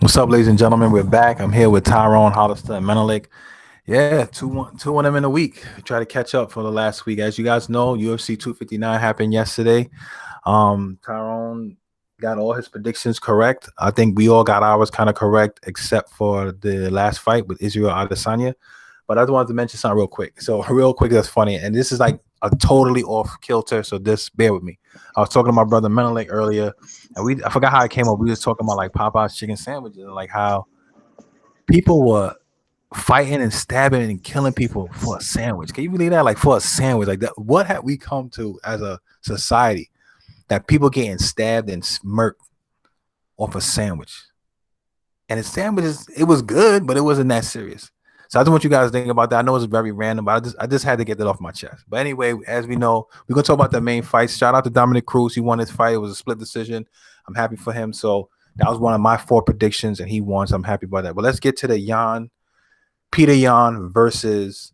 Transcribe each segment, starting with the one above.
What's up, ladies and gentlemen? We're back. I'm here with Tyrone, Hollister, and Menelik. Yeah, two of them in a week. Try to catch up for the last week. As you guys know, UFC 259 happened yesterday. Tyrone got all his predictions correct. I think we all got ours kind of correct, except for the last fight with Israel Adesanya. But I just wanted to mention something real quick. So real quick, that's funny, and this is like a totally off kilter. So just bear with me. I was talking to my brother Menelik earlier, and I forgot how it came up. We was talking about like Popeye's chicken sandwiches and like how people were fighting and stabbing and killing people for a sandwich. Can you believe that? Like for a sandwich, like that. What have we come to as a society that people getting stabbed and smirked off a sandwich? And the sandwiches, it was good, but it wasn't that serious. So I just want you guys to think about that. I know it's very random, but I just had to get that off my chest. But anyway, as we know, we're gonna talk about the main fights. Shout out to Dominic Cruz. He won his fight. It was a split decision. I'm happy for him. So that was one of my 4 predictions, and he won. So I'm happy about that. But let's get to the Peter Yan versus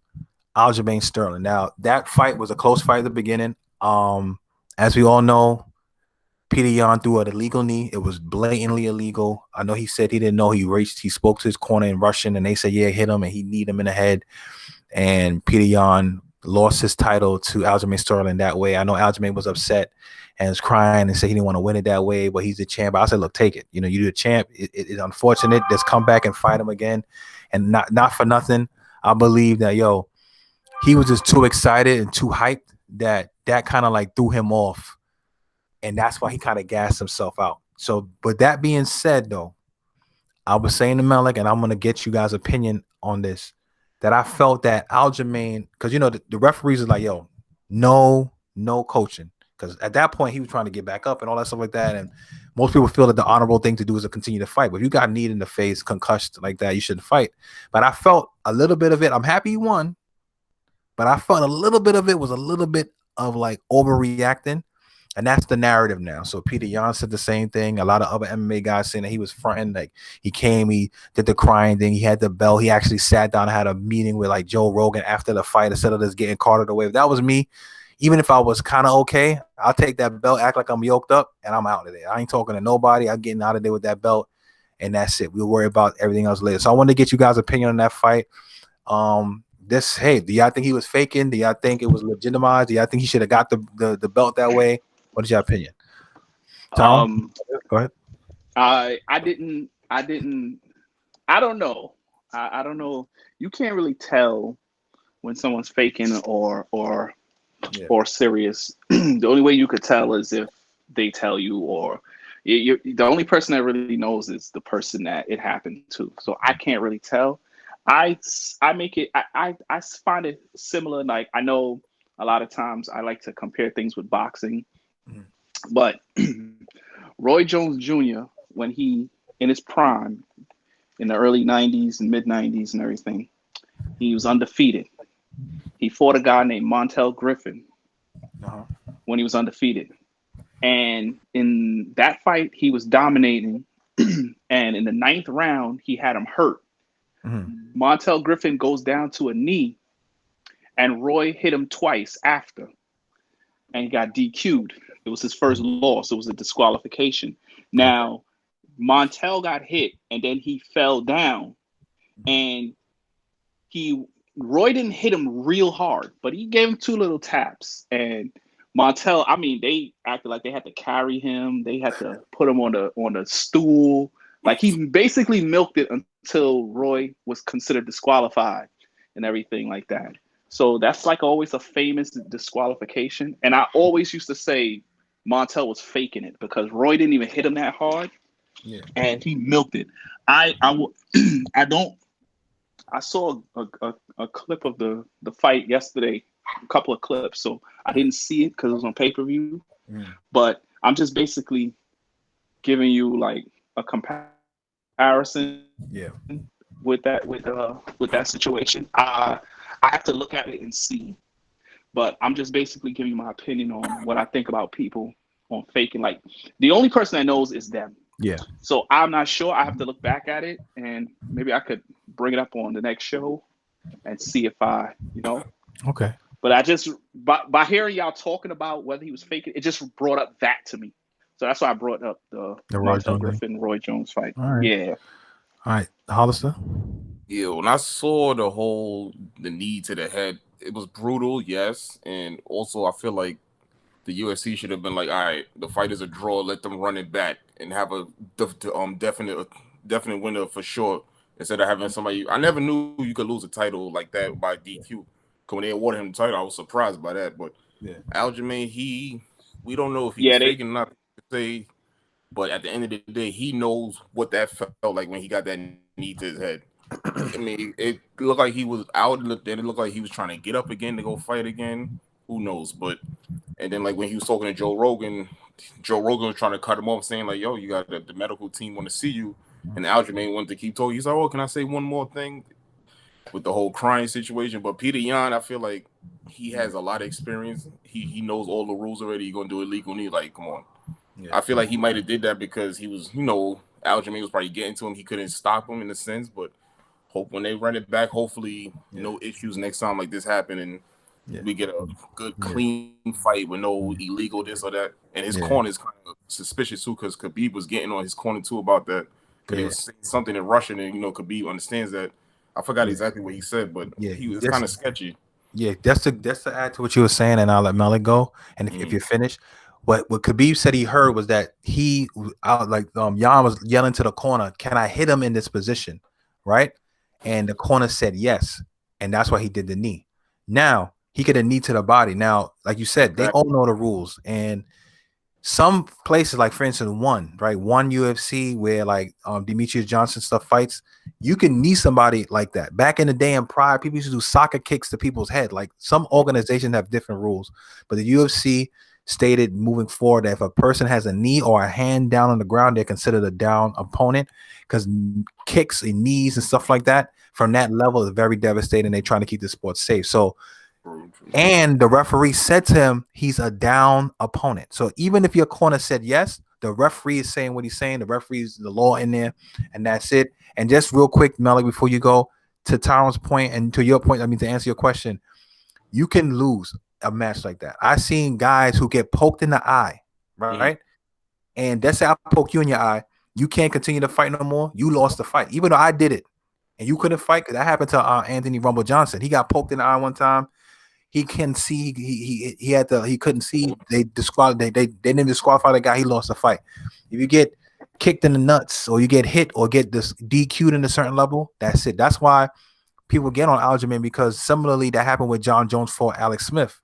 Aljamain Sterling. Now that fight was a close fight at the beginning. As we all know, Peter Yan threw an illegal knee. It was blatantly illegal. I know he said he didn't know. He spoke to his corner in Russian, and they said, yeah, hit him, and he kneed him in the head. And Peter Yan lost his title to Aljamain Sterling that way. I know Aljamain was upset and was crying and said he didn't want to win it that way, but he's the champ. I said, look, take it. You know, you're the champ. It's unfortunate. Just come back and fight him again. And not for nothing, I believe that, he was just too excited and too hyped that kind of like threw him off. And that's why he kind of gassed himself out. So, but that being said, though, I was saying to Malik, and I'm going to get you guys' opinion on this, that I felt that Aljamain, because, the referees are like, no coaching. Because at that point, he was trying to get back up and all that stuff like that. And most people feel that the honorable thing to do is to continue to fight. But if you got kneed in the face, concussed like that, you shouldn't fight. But I felt a little bit of it. I'm happy he won. But I felt a little bit of it was a little bit of like overreacting. And that's the narrative now. So Peter Yan said the same thing. A lot of other MMA guys saying that he was fronting. Like he came, he did the crying thing. He had the belt. He actually sat down and had a meeting with like Joe Rogan after the fight instead of just getting carted away. If that was me, even if I was kind of okay, I'll take that belt, act like I'm yoked up, and I'm out of there. I ain't talking to nobody. I'm getting out of there with that belt, and that's it. We'll worry about everything else later. So I wanted to get you guys' opinion on that fight. Do y'all think he was faking? Do y'all think it was legitimized? Do y'all think he should have got the belt that way? What is your opinion? Tom? Go ahead. I don't know. I don't know. You can't really tell when someone's faking or serious. The only way you could tell is if they tell you, or the only person that really knows is the person that it happened to. So I can't really tell. I find it similar. Like I know a lot of times I like to compare things with boxing, but Roy Jones Jr., when he in his prime in the early 90s and mid 90s and everything, he was undefeated. He fought a guy named Montel Griffin when he was undefeated. And in that fight, he was dominating. And in the 9th round, he had him hurt. Montel Griffin goes down to a knee, and Roy hit him twice after, and he got DQ'd. It was his first loss. It was a disqualification. Now, Montel got hit, and then he fell down, and Roy didn't hit him real hard, but he gave him 2 little taps. And Montel, I mean, they acted like they had to carry him. They had to put him on a stool. Like he basically milked it until Roy was considered disqualified and everything like that. So that's like always a famous disqualification. And I always used to say Montel was faking it because Roy didn't even hit him that hard, and he milked it. I saw a clip of the fight yesterday, a couple of clips. So I didn't see it because it was on pay-per-view. But I'm just basically giving you like a comparison with that situation. I have to look at it and see. But I'm just basically giving you my opinion on what I think about people on faking. Like the only person that knows is them. Yeah. So I'm not sure. I have to look back at it, and maybe I could bring it up on the next show and see if Okay. But I just by hearing y'all talking about whether he was faking, it just brought up that to me. So that's why I brought up the Montel Griffin Roy Jones fight. All right. Yeah. All right, Hollister. Yeah, when I saw the knee to the head, it was brutal, yes, and also I feel like the UFC should have been like, all right, the fight is a draw, let them run it back and have a definite winner for sure instead of having somebody. I never knew you could lose a title like that by DQ. Cause when they awarded him the title, I was surprised by that. But Yeah, Aljamain, we don't know if he was Yeah, they faking or not to say, but at the end of the day, he knows what that felt like when he got that knee to his head. I mean, it looked like he was out, and it looked like he was trying to get up again to go fight again. Who knows? But and then like when he was talking to Joe Rogan was trying to cut him off, saying like, "Yo, you got the medical team want to see you," and Aljamain wanted to keep talking. He's like, "Oh, can I say one more thing?" With the whole crying situation, but Peter Yan, I feel like he has a lot of experience. He knows all the rules already. You're gonna do illegal knee, like come on. yeah, I feel like he might have did that because he was, Aljamain was probably getting to him. He couldn't stop him in a sense, but hope when they run it back, hopefully yeah, no issues next time like this happen and yeah, we get a good yeah, clean fight with no illegal this or that. And his yeah, corner is kind of suspicious too because Khabib was getting on his corner too about that because he yeah, was saying something in Russian and Khabib understands that. I forgot yeah, exactly what he said, but yeah. he was This, kind of sketchy. yeah, that's to add to what you were saying, and I'll let Melly go. And if Mm, you're finished, what Khabib said he heard was that he out like Jan was yelling to the corner, "Can I hit him in this position?" Right, and the corner said yes, and that's why he did the knee. Now he could have knee to the body. Now, like you said, they all exactly. know the rules, and some places, like for instance, one UFC where like Demetrius Johnson stuff fights, you can knee somebody like that. Back in the day in prior, people used to do soccer kicks to people's head. Like some organizations have different rules, but the UFC stated moving forward that if a person has a knee or a hand down on the ground, they're considered a down opponent because kicks and knees and stuff like that from that level is very devastating. They're trying to keep the sport safe. So True, true. and the referee said to him, he's a down opponent. So even if your corner said yes, the referee is saying what he's saying. The referee's the law in there, and that's it. And just real quick, Melly, before you go to Tyron's point and to your point, I mean to answer your question, you can lose a match like that. I've seen guys who get poked in the eye, right? Mm, And that's how I poke you in your eye. You can't continue to fight no more. You lost the fight, even though I did it, and you couldn't fight because that happened to Anthony Rumble Johnson. He got poked in the eye one time. He can see. He had the he couldn't see. They didn't disqualify the guy. He lost the fight. If you get kicked in the nuts or you get hit or get this DQ'd in a certain level, that's it. That's why people get on Aljamain because similarly that happened with John Jones for Alex Smith.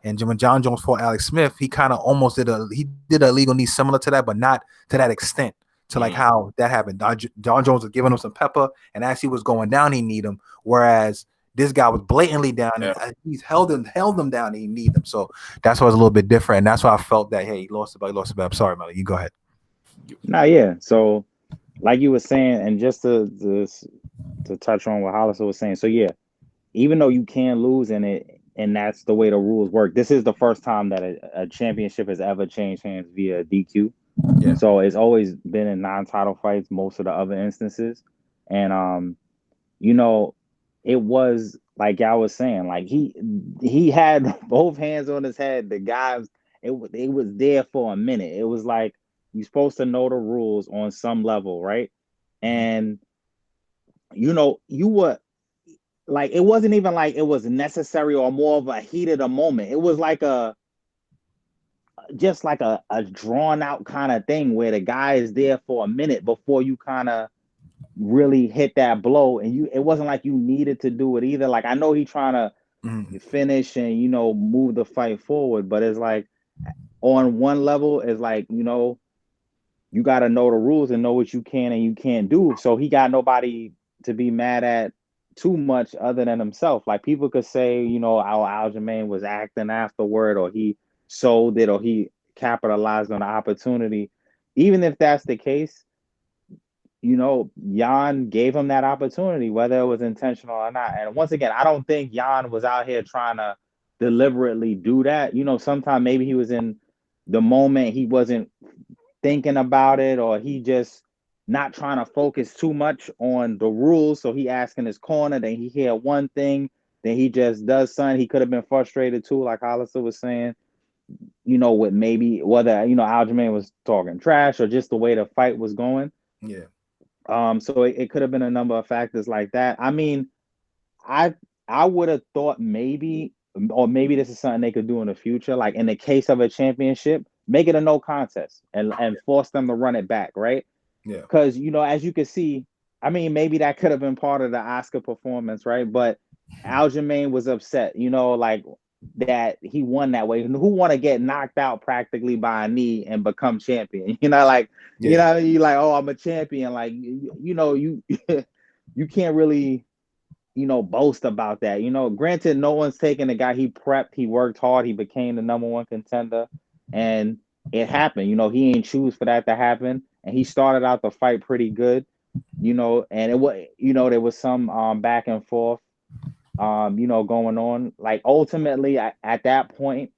And when John Jones fought Alex Smith, he kind of almost did a legal knee similar to that, but not to that extent. To like mm, how that happened. John Jones was giving him some pepper, and as he was going down, he need him. Whereas this guy was blatantly down, and yeah. he's held him down, and he need him. So that's why it's a little bit different. And that's why I felt that hey, he lost the bet, he lost the bet. I'm sorry, Melly. You go ahead. Nah, yeah. So, like you were saying, and just to touch on what Hollister was saying. So yeah, even though you can lose in it, and that's the way the rules work. This is the first time that a championship has ever changed hands via DQ. Yeah. So it's always been in non-title fights. Most of the other instances, and you know, it was like I was saying, like he had both hands on his head. The guys, it was there for a minute. It was like you're supposed to know the rules on some level, right? Mm-hmm. And you were like it wasn't even like it was necessary or more of a heat of the moment. It was like a just like a drawn out kind of thing where the guy is there for a minute before you kind of really hit that blow, and it wasn't like you needed to do it either. Like I know he trying Mm-hmm. to finish and move the fight forward, but it's like on one level it's like you got to know the rules and know what you can and you can't do. So he got nobody to be mad at too much other than himself. Like people could say, our Aljamain was acting afterward, or he sold it, or he capitalized on the opportunity. Even if that's the case, Jan gave him that opportunity, whether it was intentional or not. And once again, I don't think Jan was out here trying to deliberately do that. Sometimes maybe he was in the moment, he wasn't thinking about it, or he just not trying to focus too much on the rules. So he asking his corner, then he hear one thing, then he just does something. He could have been frustrated too, like Hollister was saying, with maybe whether, Aljamain was talking trash or just the way the fight was going. Yeah. So it could have been a number of factors like that. I mean, I I would have thought maybe, or maybe this is something they could do in the future. Like in the case of a championship, make it a no contest and force them to run it back, right? Yeah. Because as you can see, I mean, maybe that could have been part of the Oscar performance, right? But Aljamain was upset, like that he won that way. Who want to get knocked out practically by a knee and become champion? Like you like, oh, I'm a champion. Like you you can't really boast about that. Granted, no one's taking the guy. He prepped, he worked hard, he became the number one contender, and it happened. He ain't choose for that to happen, and he started out the fight pretty good. And it was, there was some back and forth, going on. Like ultimately, at that point,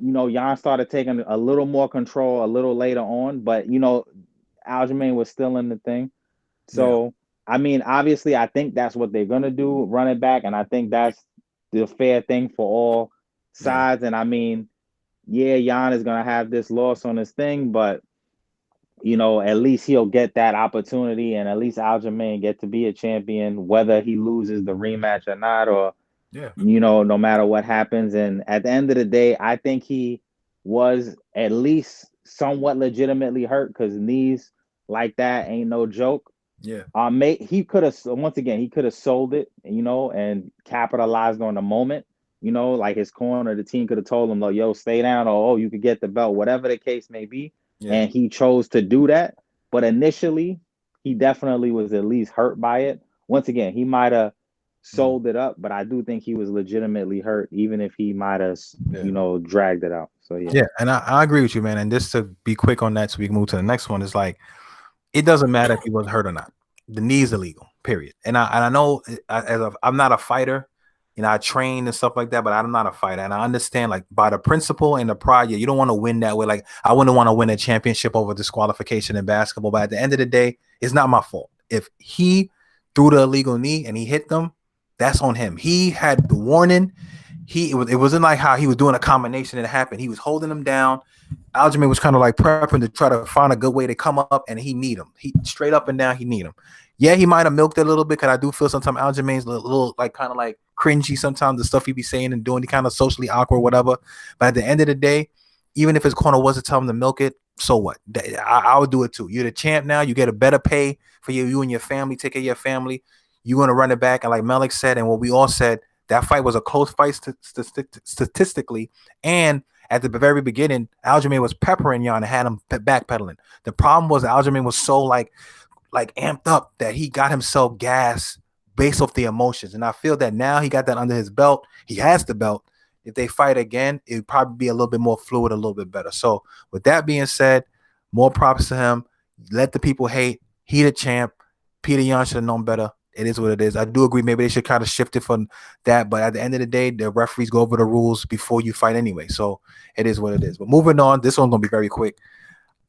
Jan started taking a little more control a little later on, but Aljamain was still in the thing. So, I mean, obviously, I think that's what they're gonna do, run it back, and I think that's the fair thing for all sides. And I mean, yeah, Jan is gonna have this loss on his thing, but at least he'll get that opportunity, and at least Aljamain get to be a champion, whether he loses the rematch or not, or no matter what happens. And at the end of the day, I think he was at least somewhat legitimately hurt, because knees like that ain't no joke. Yeah. He could have, once again, he could have sold it, and capitalized on the moment. Like his corner, the team could have told him, like, yo, stay down, or oh, you could get the belt, whatever the case may be. Yeah. And he chose to do that. But initially, he definitely was at least hurt by it. Once again, he might have sold it up, but I do think he was legitimately hurt, even if he might have, dragged it out. So yeah. Yeah, and I agree with you, man. And just to be quick on that, so we can move to the next one, is like, it doesn't matter if he was hurt or not. The knee is illegal, period. And I know, I'm not a fighter, I train and stuff like that, but I'm not a fighter. And I understand, like, by the principle and the pride, you don't want to win that way. Like, I wouldn't want to win a championship over disqualification in basketball. But at the end of the day, it's not my fault. If he threw the illegal knee and he hit them, that's on him. He had the warning. It wasn't like how he was doing a combination and it happened. He was holding them down. Aljamain was kind of like prepping to try to find a good way to come up, and he need him. He straight up and down, he need him. Yeah, he might have milked it a little bit, because I do feel sometimes Aljamain's a little like kind of like cringy sometimes, the stuff he be saying and doing. He kind of socially awkward, whatever. But at the end of the day, even if his corner was to tell him to milk it, so what? I would do it too. You're the champ now. You get a better pay for you and your family. Take care of your family. You're going to run it back. And like Malik said, and what we all said, that fight was a close fight statistically. And at the very beginning, Aljamain was peppering Jan and had him backpedaling. The problem was Aljamain was so like amped up that he got himself gassed based off the emotions. And I feel that now he got that under his belt. He has the belt. If they fight again, it would probably be a little bit more fluid, a little bit better. So with that being said, more props to him. Let the people hate. He the champ. Peter Yan should have known better. It is what it is. I do agree. Maybe they should kind of shift it from that. But at the end of the day, the referees go over the rules before you fight anyway. So it is what it is. But moving on, this one's going to be very quick.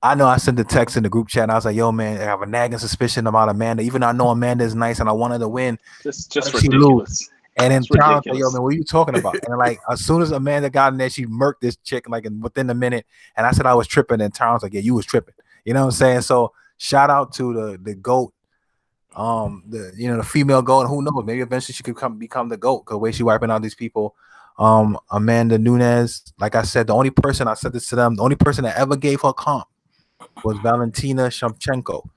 I know I sent the text in the group chat, and I was like, yo, man, I have a nagging suspicion about Amanda. Even though I know Amanda is nice and I wanted to win. Just ridiculous. And then Tom like, yo, man, what are you talking about? And like, as soon as Amanda got in there, she murked this chick like within a minute. And I said I was tripping. And Tom's like, yeah, you was tripping. You know what I'm saying? So shout out to the GOAT. The female GOAT, and who knows, maybe eventually she could become the GOAT, because the way she wiping out these people. Amanda Nunes, like I said, the only person that ever gave her comp was Valentina Shevchenko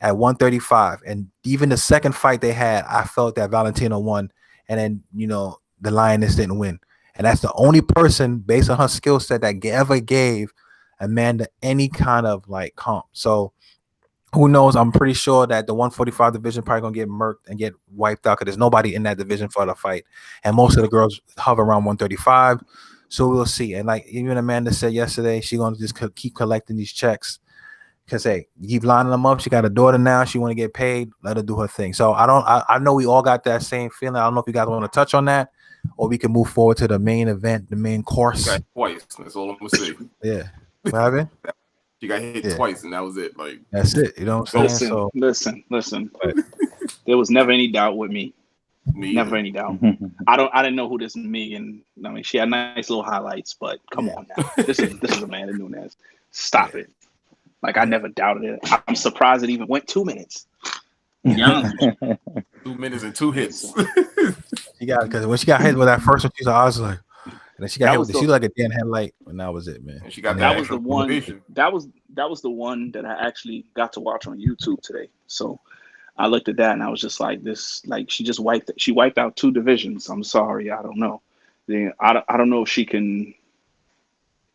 at 135. And even the second fight they had, I felt that Valentina won, and then the Lioness didn't win. And that's the only person based on her skill set that ever gave Amanda any kind of like comp. So who knows? I'm pretty sure that the 145 division probably gonna get murked and get wiped out, because there's nobody in that division for the fight, and most of the girls hover around 135. So we'll see. And like even Amanda said yesterday, she gonna just keep collecting these checks, because hey, you keep lining them up. She got a daughter now. She want to get paid. Let her do her thing. So I know we all got that same feeling. I don't know if you guys want to touch on that, or we can move forward to the main event, the main course. Got twice. That's all I'm gonna say. Yeah. What happened? She got hit twice, and that was it. Like that's it. You know what I'm saying? Listen. There was never any doubt with me. Never any doubt. I didn't know who this Megan. I mean, she had nice little highlights, but come on now. This is Amanda Nunes. Stop it. Like I never doubted it. I'm surprised it even went 2 minutes. To be honest with you. 2 minutes and 2 hits. She got because when she got hit with that first one, I was like, and then she got hit with she like a damn headlight, and that was it, man. And she got that was the one. That was the one that I actually got to watch on YouTube today. So I looked at that and I was just like, this, like she just wiped out 2 divisions. I'm sorry, I don't know. Then I don't know if she can.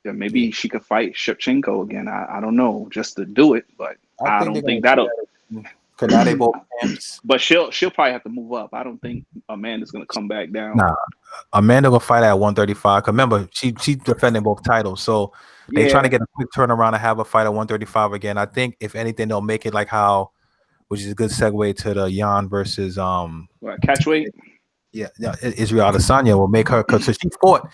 Yeah, maybe she could fight Shevchenko again. I don't know, just to do it, but I don't think that'll. Because now they both champs. But she'll probably have to move up. I don't think Amanda's gonna come back down. Nah, Amanda will fight at 135. Cause remember, she's defending both titles, so they trying to get a quick turnaround and have a fight at 135 again. I think if anything, they'll make it like how, which is a good segue to the Jan versus catchweight. Yeah, Israel Adesanya will make her because she fought.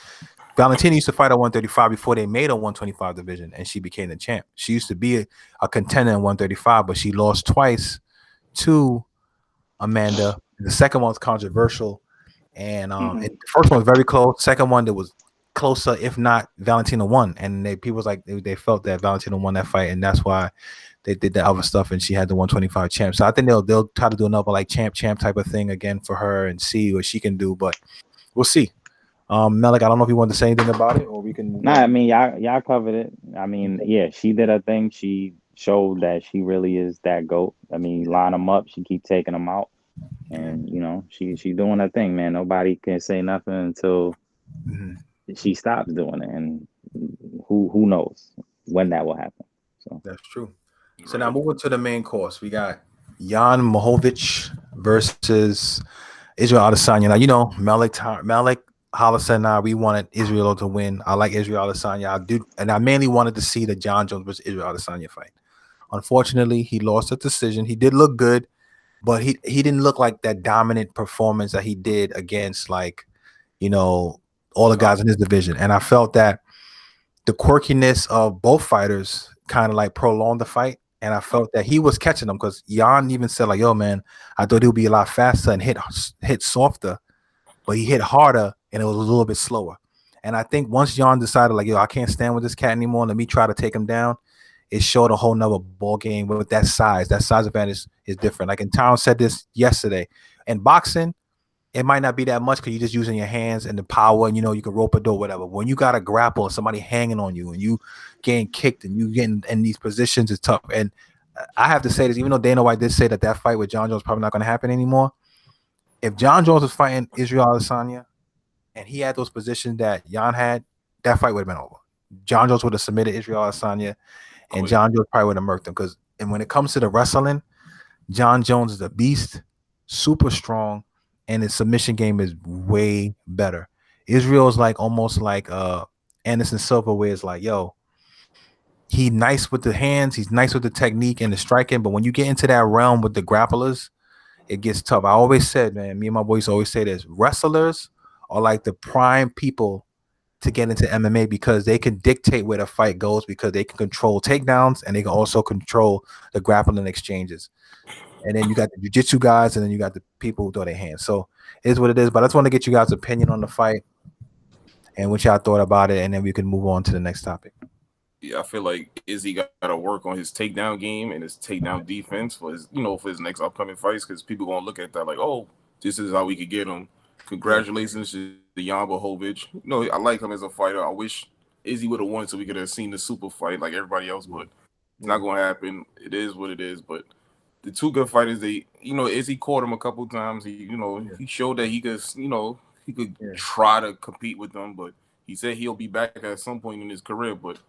Valentina used to fight at 135 before they made a 125 division, and she became the champ. She used to be a contender in 135, but she lost twice to Amanda. The second one was controversial, and the first one was very close. Second one that was closer, if not Valentina won, and people was like they felt that Valentina won that fight, and that's why they did the other stuff, and she had the 125 champ. So I think they'll try to do another like champ type of thing again for her and see what she can do, but we'll see. Malik, I don't know if you want to say anything about it, or we can. Nah, I mean, y'all covered it. I mean, yeah, she did her thing. She showed that she really is that GOAT. I mean, line them up, she keep taking them out, and you know, she doing her thing, man. Nobody can say nothing until she stops doing it, and who knows when that will happen. So that's true. So now moving to the main course, we got Jan Blachowicz versus Israel Adesanya. Now you know Malik Hollister and I, we wanted Israel to win. I like Israel Adesanya. I mainly wanted to see the John Jones versus Israel Adesanya fight. Unfortunately, he lost the decision. He did look good, but he didn't look like that dominant performance that he did against, like, you know, all the guys in his division. And I felt that the quirkiness of both fighters kind of like prolonged the fight. And I felt that he was catching them because Jan even said, like, yo, man, I thought he would be a lot faster and hit softer, but he hit harder and it was a little bit slower. And I think once Jan decided, like, yo, I can't stand with this cat anymore, let me try to take him down, it showed a whole nother ball game with that size. That size advantage is different. Like, and Tom said this yesterday. In boxing, it might not be that much because you're just using your hands and the power, and you know, you can rope a door, whatever. When you got a grapple and somebody hanging on you and you getting kicked and you getting in these positions, is tough. And I have to say this, even though Dana White did say that fight with John Jones is probably not going to happen anymore. If John Jones was fighting Israel Adesanya and he had those positions that Jan had, that fight would have been over. John Jones would have submitted Israel Adesanya, and John Jones probably would have murked him. And when it comes to the wrestling, John Jones is a beast, super strong, and his submission game is way better. Israel is like almost like Anderson Silva, where it's like, yo, he's nice with the hands, he's nice with the technique and the striking, but when you get into that realm with the grapplers, it gets tough. I always said, man, me and my boys always say this: wrestlers are like the prime people to get into MMA because they can dictate where the fight goes because they can control takedowns and they can also control the grappling exchanges. And then you got the jiu-jitsu guys, and then you got the people who throw their hands. So it is what it is. But I just want to get you guys' opinion on the fight and what y'all thought about it, and then we can move on to the next topic. Yeah, I feel like Izzy got to work on his takedown game and his takedown defense for his, for his next upcoming fights, because people gonna look at that like, oh, this is how we could get him. Congratulations to Jan Blachowicz. I like him as a fighter. I wish Izzy would have won so we could have seen the super fight like everybody else, but it's not gonna happen. It is what it is. But the two good fighters, Izzy caught him a couple times. He showed that he could, he could try to compete with them, but he said he'll be back at some point in his career, but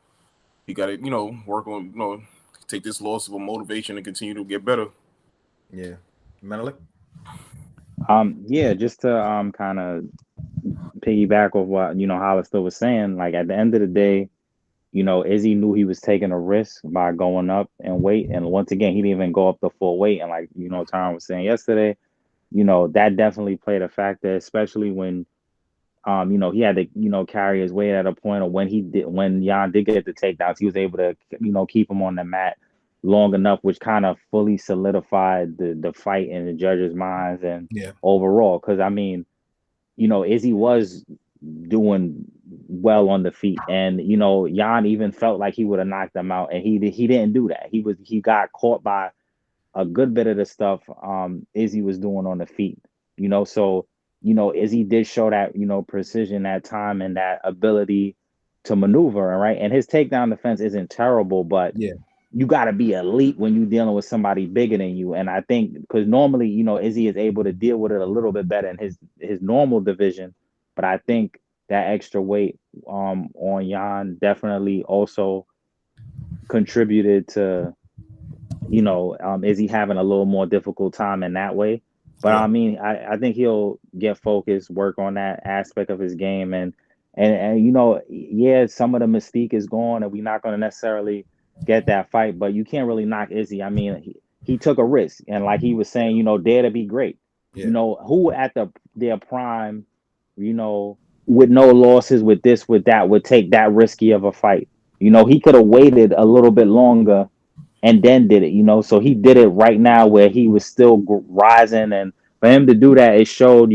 he got to, work on, take this loss of a motivation and continue to get better. Yeah. Menelik? Yeah, just to kind of piggyback off what, Hollister was saying, like at the end of the day, Izzy knew he was taking a risk by going up in weight. And once again, he didn't even go up the full weight. And like, Tom was saying yesterday, that definitely played a factor, especially when he had to, carry his weight at a point, or when Jan did get the takedowns, he was able to, keep him on the mat long enough, which kind of fully solidified the fight in the judges' minds and overall. Because I mean, Izzy was doing well on the feet. And Jan even felt like he would have knocked him out, and he didn't do that. He got caught by a good bit of the stuff Izzy was doing on the feet. So Izzy did show that precision, that time, and that ability to maneuver. Right, and his takedown defense isn't terrible, but Yeah. you got to be elite when you're dealing with somebody bigger than you. And I think because normally, Izzy is able to deal with it a little bit better in his normal division, but I think that extra weight on Jan definitely also contributed to Izzy having a little more difficult time in that way. But Yeah. I mean, I think he'll get focused, work on that aspect of his game, and yeah, some of the mystique is gone, and we're not going to necessarily get that fight. But you can't really knock Izzy. I mean, he took a risk, and like he was saying, dare to be great. Yeah. Who at their prime, with no losses, with this, with that, would take that risky of a fight. He could have waited a little bit longer and then did it. So he did it right now where he was still rising, and for him to do that, it showed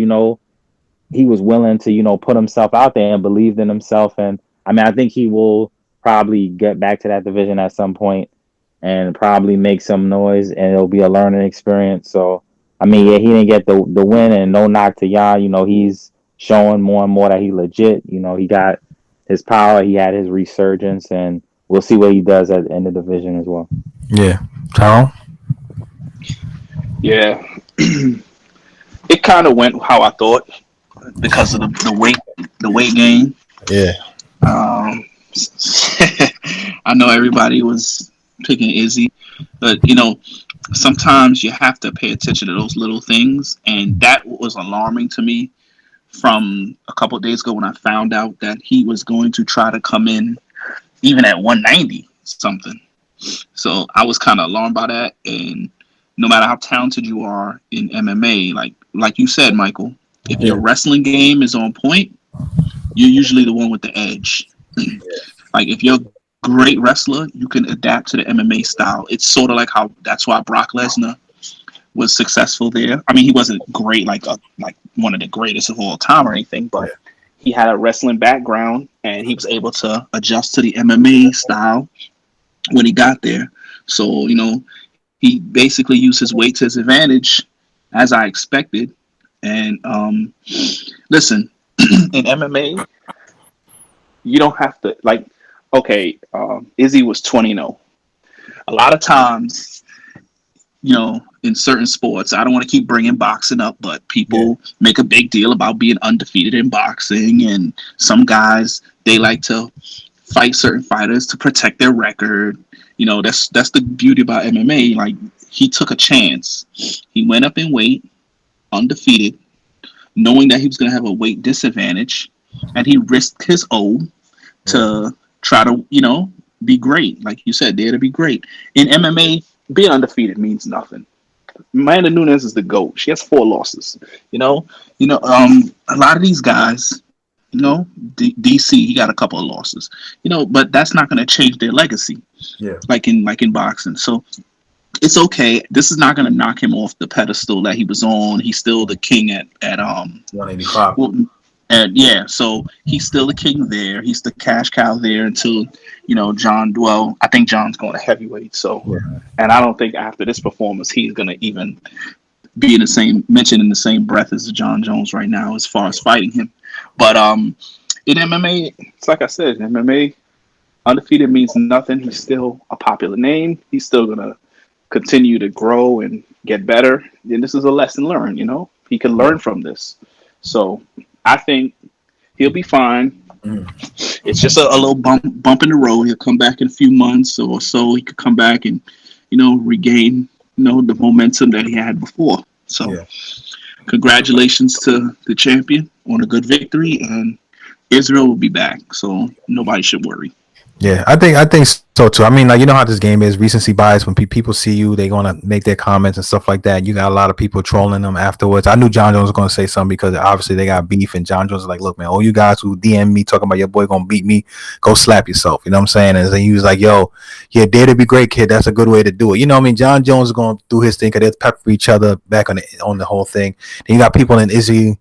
he was willing to put himself out there and believed in himself. And I mean, I think he will probably get back to that division at some point and probably make some noise, and it'll be a learning experience. So I mean, yeah, he didn't get the win, and no knock to Yan. He's showing more and more that he legit. He got his power, he had his resurgence, and we'll see what he does in the division as well. Yeah. Tyrone? Yeah, it kind of went how I thought because of the weight gain. Yeah. Um, I know everybody was picking Izzy, but sometimes you have to pay attention to those little things, and that was alarming to me from a couple of days ago when I found out that he was going to try to come in even at 190 something. So I was kind of alarmed by that. And no matter how talented you are in MMA, like you said, Michael, if your wrestling game is on point, you're usually the one with the edge. Like if you're a great wrestler, you can adapt to the MMA style. It's sort of like how that's why Brock Lesnar was successful there. I mean, he wasn't great like one of the greatest of all time or anything, but he had a wrestling background and he was able to adjust to the MMA style when he got there. So, he basically used his weight to his advantage, as I expected. And listen, in MMA, you don't have to okay, Izzy was 20-0. A lot of times, in certain sports, I don't want to keep bringing boxing up, but people make a big deal about being undefeated in boxing. And some guys, they like to fight certain fighters to protect their record. That's the beauty about MMA. Like, he took a chance. He went up in weight, undefeated, knowing that he was going to have a weight disadvantage, and he risked his O to try to, be great. Like you said, dare to be great. In MMA, being undefeated means nothing. Amanda Nunes is the GOAT. She has 4 losses. A lot of these guys, DC, he got a couple of losses. But that's not going to change their legacy. Yeah. Like in boxing. So it's okay. This is not going to knock him off the pedestal that he was on. He's still the king at 185. And so he's still the king there. He's the cash cow there until John. Well, I think John's going to heavyweight. So, and I don't think after this performance he's going to even be mentioned in the same breath as John Jones right now as far as fighting him. But in MMA, it's like I said, in MMA, undefeated means nothing. He's still a popular name. He's still going to continue to grow and get better. And this is a lesson learned. He can learn from this. So I think he'll be fine. It's just a little bump in the road. He'll come back in a few months or so. He could come back and regain the momentum that he had before. So congratulations to the champion on a good victory, and Israel will be back, so nobody should worry. Yeah, I think so too. I mean, how this game is, recency bias. When people see you, they're gonna make their comments and stuff like that. You got a lot of people trolling them afterwards. I knew John Jones was gonna say something because obviously they got beef, and John Jones is like, "Look, man, all you guys who DM me talking about your boy gonna beat me, go slap yourself." You know what I'm saying? And then he was like, "Yo, yeah, dare to be great, kid. That's a good way to do it." I mean, John Jones is gonna do his thing because they pepper each other back on the whole thing. Then you got people in Izzy,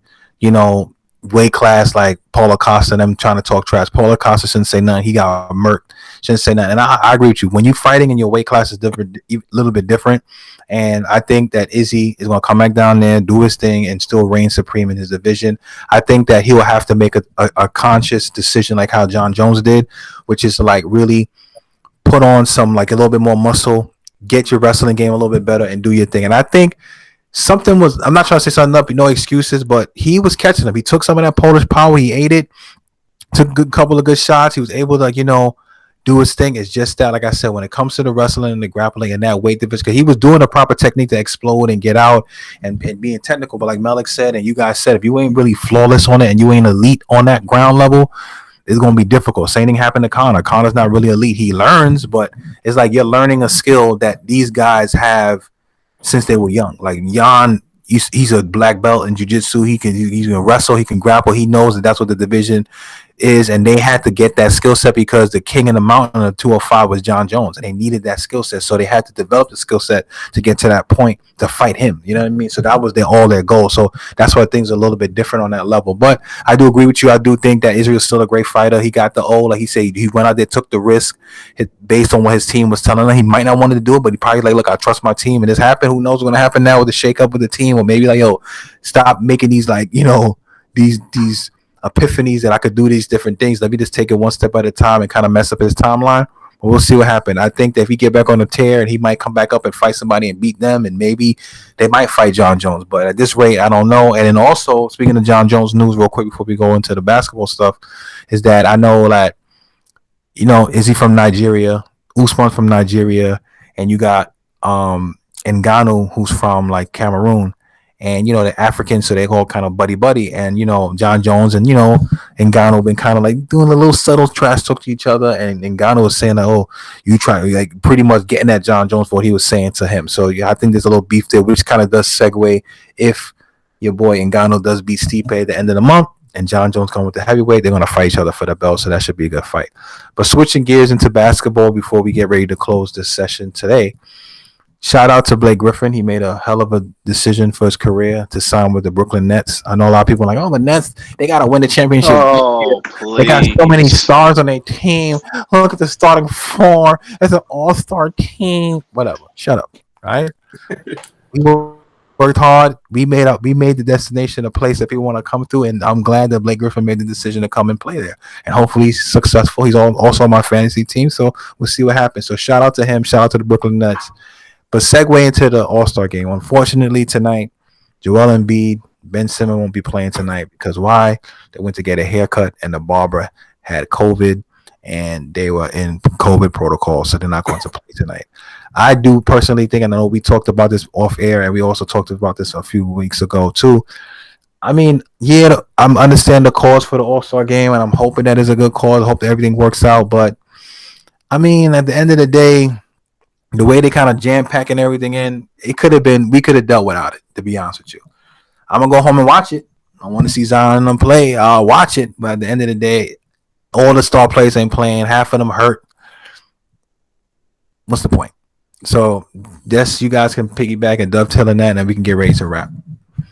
weight class like Paulo Costa and them trying to talk trash. Paulo Costa shouldn't say nothing. He got murked. Shouldn't say nothing. And I agree with you. When you fighting in your weight class is different, a little bit different. And I think that Izzy is going to come back down there, do his thing, and still reign supreme in his division. I think that he'll have to make a conscious decision like how John Jones did, which is to like really put on some like a little bit more muscle, get your wrestling game a little bit better, and do your thing. And I think something was, I'm not trying to say something up, no excuses, but he was catching him. He took some of that Polish power, he ate it, took a good couple of good shots. He was able to, do his thing. It's just that, like I said, when it comes to the wrestling and the grappling and that weight division, because he was doing the proper technique to explode and get out and being technical. But like Malik said, and you guys said, if you ain't really flawless on it and you ain't elite on that ground level, it's going to be difficult. Same thing happened to Connor. Connor's not really elite. He learns, but it's like you're learning a skill that these guys have since they were young. Like Jan, he's a black belt in jiu-jitsu. He's going to wrestle. He can grapple. He knows that that's what the division is, and they had to get that skill set because the king in the mountain of 205 was John Jones, and they needed that skill set. So they had to develop the skill set to get to that point to fight him. You know what I mean? So that was their goal. So that's why things are a little bit different on that level. But I do agree with you. I do think that Israel's still a great fighter. He got the like he said, he went out there, took the risk based on what his team was telling him. He might not want to do it, but he probably like, look, I trust my team, and this happened. Who knows what's going to happen now with the shakeup with the team, or maybe like, yo, stop making these like, these epiphanies that I could do these different things. Let me just take it one step at a time and kind of mess up his timeline. But we'll see what happens. I think that if he get back on the tear, and he might come back up and fight somebody and beat them, and maybe they might fight John Jones. But at this rate, I don't know. And then also, speaking of John Jones news real quick before we go into the basketball stuff, is that I know that, is he from Nigeria? Usman from Nigeria, and you got Ngannou, who's from like Cameroon. And the Africans, so they all kind of buddy, and John Jones and Ngannou been kind of like doing a little subtle trash talk to each other, and Ngannou was saying that, oh, you try, like pretty much getting at John Jones for what he was saying to him. So yeah, I think there's a little beef there, which kind of does segue if your boy Ngannou does beat Stipe at the end of the month, and John Jones come with the heavyweight, they're gonna fight each other for the belt, so that should be a good fight. But switching gears into basketball before we get ready to close this session today. Shout out to Blake Griffin. He made a hell of a decision for his career to sign with the Brooklyn Nets. I know a lot of people are like, oh, the Nets, they got to win the championship. Oh, please. They got so many stars on their team. Look at the starting four. It's an all-star team. Whatever. Shut up. All right? We worked hard. We made the destination a place that people want to come to, and I'm glad that Blake Griffin made the decision to come and play there. And hopefully he's successful. He's also on my fantasy team, so we'll see what happens. So shout out to him. Shout out to the Brooklyn Nets. But segue into the All-Star game. Unfortunately, tonight, Joel Embiid, Ben Simmons won't be playing tonight because why? They went to get a haircut, and the barber had COVID, and they were in COVID protocol, so they're not going to play tonight. I do personally think, and I know we talked about this off air, and we also talked about this a few weeks ago too. I mean, yeah, I understand the cause for the All-Star game, and I'm hoping that is a good cause. I hope that everything works out. But I mean, at the end of the day, the way they kind of jam-packing everything in, we could have dealt without it, to be honest with you. I'm going to go home and watch it. I want to see Zion and them play. I'll watch it. But at the end of the day, all the star players ain't playing. Half of them hurt. What's the point? So, yes, you guys can piggyback and dovetail on that, and then we can get ready to wrap. I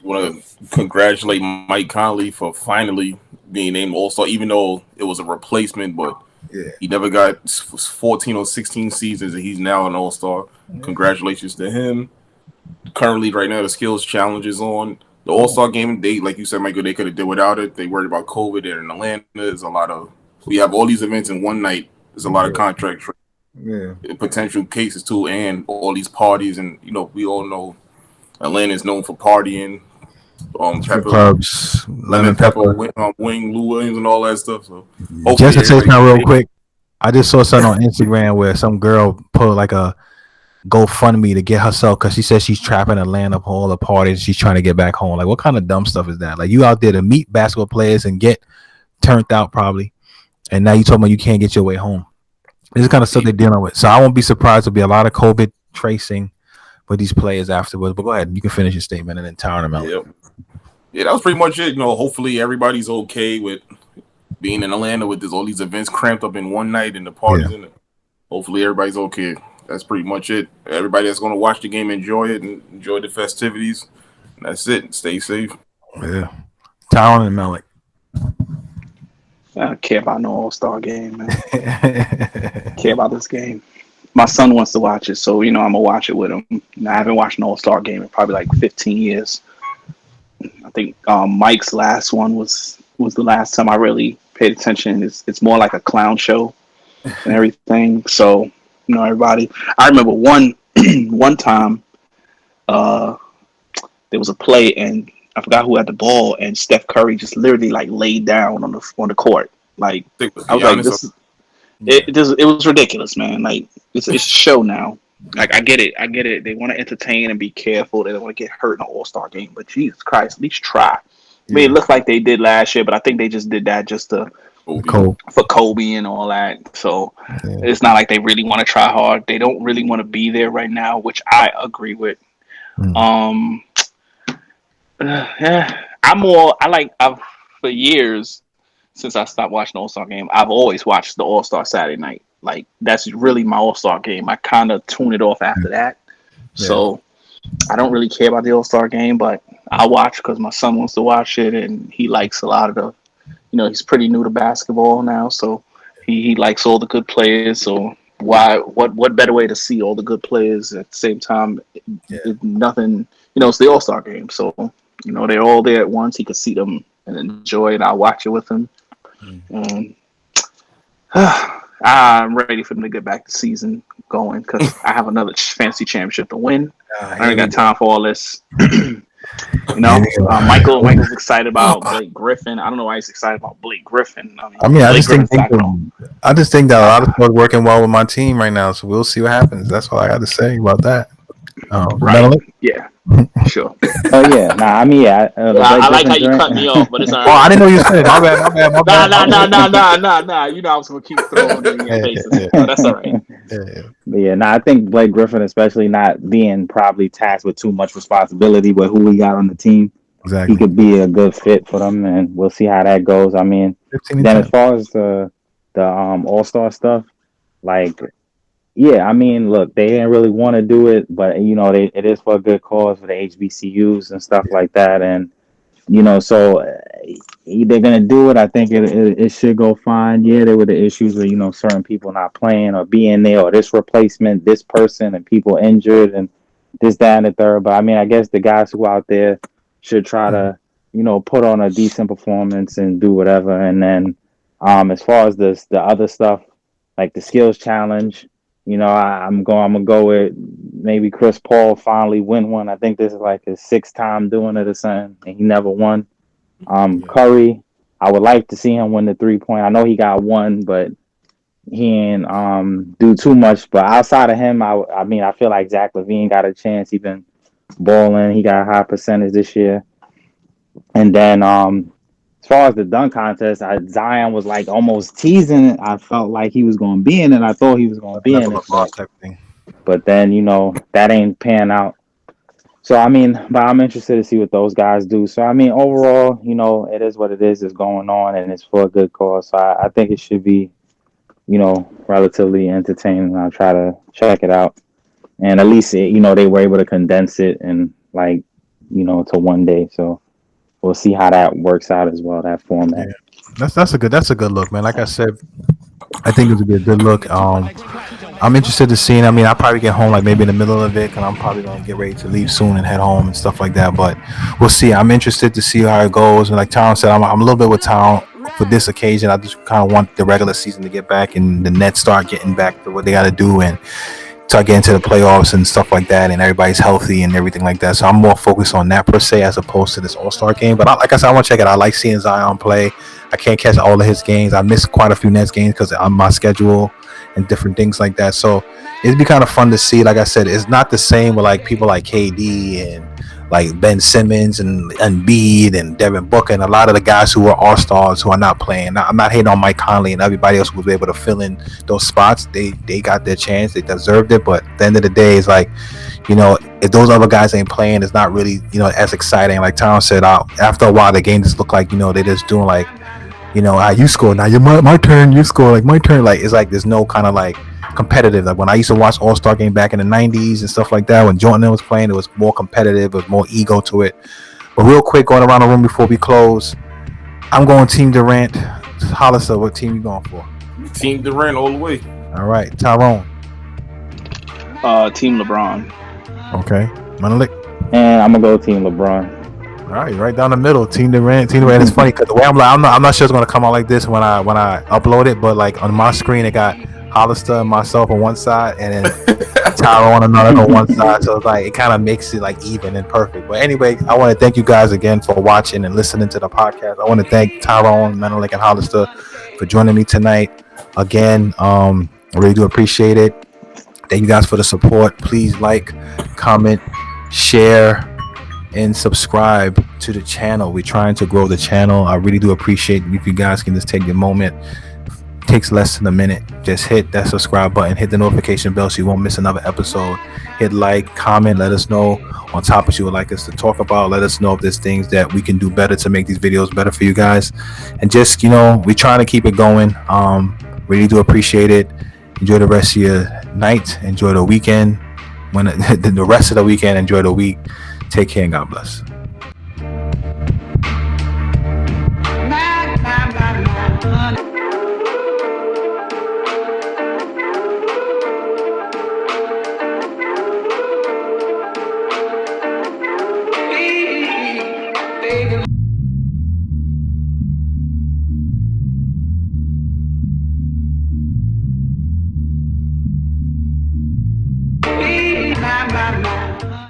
want to congratulate Mike Conley for finally being named All-Star, even though it was a replacement, but yeah, he never got 14 or 16 seasons, and he's now an All-Star. Yeah. Congratulations to him. Currently, right now, the skills challenge is on. The All-Star game, they, like you said, Michael, they could have did without it. They worried about COVID. They're in Atlanta. There's a lot of, we have all these events in one night. There's a lot of contract potential cases too, and all these parties. And we all know Atlanta is known for partying. Clubs, lemon pepper, wing, Lou Williams, and all that stuff. So, just to say something real quick, I just saw something on Instagram where some girl put like a GoFundMe to get herself because she says she's trapping Atlanta for all the parties. She's trying to get back home. Like, what kind of dumb stuff is that? Like, you out there to meet basketball players and get turned out probably, and now you talking about you can't get your way home. This is the kind of stuff they're dealing with. So I won't be surprised. There'll be a lot of COVID tracing with these players afterwards. But go ahead, you can finish your statement and then tire them out. Yep. Yeah, that was pretty much it. Hopefully everybody's okay with being in Atlanta with all these events cramped up in one night and the parties in it. Hopefully everybody's okay. That's pretty much it. Everybody that's going to watch the game, enjoy it and enjoy the festivities. And that's it. Stay safe. Yeah. Tyron and Malik. I don't care about no All-Star game, man. Care about this game. My son wants to watch it, so I'm gonna watch it with him. I haven't watched an All-Star game in probably like 15 years. I think Mike's last one was the last time I really paid attention. It's more like a clown show and everything. So everybody. I remember one one time there was a play and I forgot who had the ball and Steph Curry just literally like laid down on the court. Like I was like, this is it was ridiculous, man. Like it's a show now. Like I get it. They want to entertain and be careful. They don't want to get hurt in an All-Star game. But Jesus Christ, at least try. I mean, it looked like they did last year, but I think they just did that just for Kobe and all that. So it's not like they really want to try hard. They don't really want to be there right now, which I agree with. I've for years since I stopped watching the All-Star game, I've always watched the All-Star Saturday night. Like that's really my All-Star game. I kind of tune it off after that. So I don't really care about the All-Star game, but I watch because my son wants to watch it and he likes a lot of the, he's pretty new to basketball now. So he likes all the good players. So what better way to see all the good players at the same time? Nothing, it's the All-Star game. So, they're all there at once. He could see them and enjoy it. I'll watch it with him. I'm ready for them to get back the season going because I have another fantasy championship to win. I ain't got time for all this. Michael's excited about Blake Griffin. I don't know why he's excited about Blake Griffin. I just think that a lot of people are working well with my team right now, so we'll see what happens. That's all I got to say about that. Right? Yeah. Sure. Oh yeah. Nah. I mean, I like how you cut me off, but it's all right. Well, I didn't know you said it. My bad. Nah. I was gonna keep throwing it in your faces. So that's all right. But yeah. I think Blake Griffin, especially not being probably tasked with too much responsibility with who we got on the team, he could be a good fit for them, and we'll see how that goes. I mean, then as far as the All-Star stuff, like. Yeah, I mean, look, they didn't really want to do it, but it is for a good cause for the HBCUs and stuff like that, and so they're gonna do it. I think it should go fine. Yeah, there were the issues with certain people not playing or being there, or this replacement, this person, and people injured, and this, that, and the third. But I mean, I guess the guys who out there should try to put on a decent performance and do whatever. And then as far as the other stuff, like the skills challenge. I'm gonna go with maybe Chris Paul finally win one. I think this is like his 6th time doing it or something, and he never won. Curry, I would like to see him win the 3-point. I know he got one, but he ain't do too much. But outside of him, I mean, I feel like Zach LaVine got a chance. He been balling. He got a high percentage this year. And then as far as the dunk contest, Zion was like almost teasing it. I felt like he was going to be in it. I thought he was going to be in it. But then, that ain't pan out. So, I mean, but I'm interested to see what those guys do. So, I mean, overall, it is what it is. It's going on, and it's for a good cause. So, I think it should be, relatively entertaining. I'll try to check it out. And at least, they were able to condense it and, like, to one day. So, we'll see how that works out as well, that format. Yeah. That's a good look, man. Like I said, I think it would be a good look. I'm interested to see. I mean, I'll probably get home like maybe in the middle of it, because I'm probably gonna get ready to leave soon and head home and stuff like that. But we'll see. I'm interested to see how it goes. And like Tyron said, I'm a little bit with Tyron for this occasion. I just kind of want the regular season to get back and the Nets start getting back to what they got to do and start getting to the playoffs and stuff like that, and everybody's healthy and everything like that. So I'm more focused on that per se as opposed to this All-Star game. But like I said, I want to check it out. I like seeing Zion play. I can't catch all of his games. I missed quite a few Nets games because on my schedule and different things like that. So it'd be kind of fun to see. Like I said, it's not the same with like people like KD and like Ben Simmons and Embiid and Devin Booker and a lot of the guys who are all-stars who are not playing. I'm not hating on Mike Conley and everybody else who was able to fill in those spots. They got their chance. They deserved it. But at the end of the day, it's like, if those other guys ain't playing, it's not really, as exciting. Like Tom said, after a while, the game just look like, they're just doing like, you score. Now you're my turn. You score. Like my turn. Like, it's like there's no kind of like competitive. Like when I used to watch All-Star game back in the 90s and stuff like that, when Jordan was playing, it was more competitive, it was more ego to it. But real quick, going around the room before we close, I'm going Team Durant. Hollister, what team you going for? Team Durant all the way. All right, Tyrone. Team LeBron. Okay, Menelik. And I'm gonna go Team LeBron. All right, right down the middle, Team Durant. Team Durant is funny because the way I'm not sure it's gonna come out like this when I upload it, but like on my screen it got Hollister and myself on one side, and then Tyrone on another on one side. So it's like it kind of makes it like even and perfect. But anyway, I want to thank you guys again for watching and listening to the podcast. I want to thank Tyrone, Menelik, and Hollister for joining me tonight. Again, I really do appreciate it. Thank you guys for the support. Please like, comment, share, and subscribe to the channel. We're trying to grow the channel. I really do appreciate if you guys can just take the moment. It takes less than a minute. Just hit that subscribe button, hit the notification bell so you won't miss another episode. Hit like, comment, let us know on topics you would like us to talk about. Let us know if there's things that we can do better to make these videos better for you guys. And just, we're trying to keep it going. Really do appreciate it. Enjoy the rest of your night. Enjoy the weekend. When the rest of the weekend, enjoy the week. Take care and God bless. My honey.